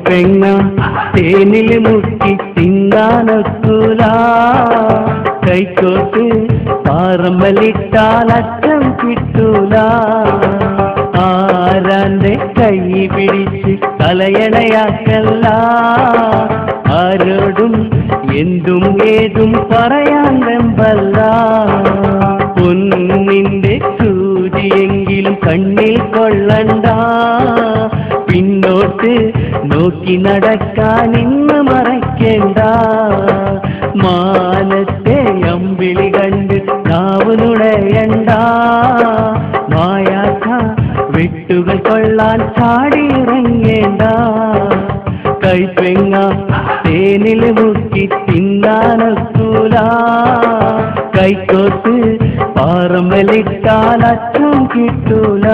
കൈപ്പെങ്ങ തേനിൽ മുക്കി തിന്നാനൊക്കൂല കൈക്കോട്ട് പാറമ്പലിട്ടാൽ അച്ഛൻ കിട്ടൂല ആരാന്റെ കൈ പിടിച്ച് തലയണയാക്കല്ല ആരോടും എന്തും ഏതും പറയാൻ വെമ്പല്ല പൊന്നിന്റെ സൂചിയെങ്കിലും കണ്ണിൽ കൊള്ളണ്ട പിന്നോട്ട് നോക്കി നടക്കാൻ ഇന്ന് മറയ്ക്കേണ്ട മാനത്തെ അമ്പിളി കണ്ട് നാവ് നുണയണ്ട മായാത്ത വെട്ടുകൾ കൊള്ളാൻ ചാടിയിറങ്ങേണ്ട കൈപ്പെങ്ങ തേനിൽ മുക്കി തിന്നാനൊക്കൂല കൈക്കോട്ട് പാറമ്പലിട്ടാൽ അച്ഛൻ കിട്ടൂല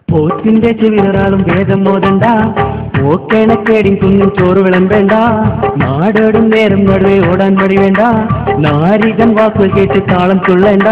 പോത്തിന്റെ ചെവിയൊരാളും വേദം മോദണ്ട ഓക്കണക്കേടി കുഞ്ഞും ചോറ് വിളമ്പേണ്ട നാടോടും നേരം നടുവേ ഓടാൻ മടി വേണ്ട നാരികൻ വാക്കുകൾ കേട്ട് താളം തുള്ളേണ്ട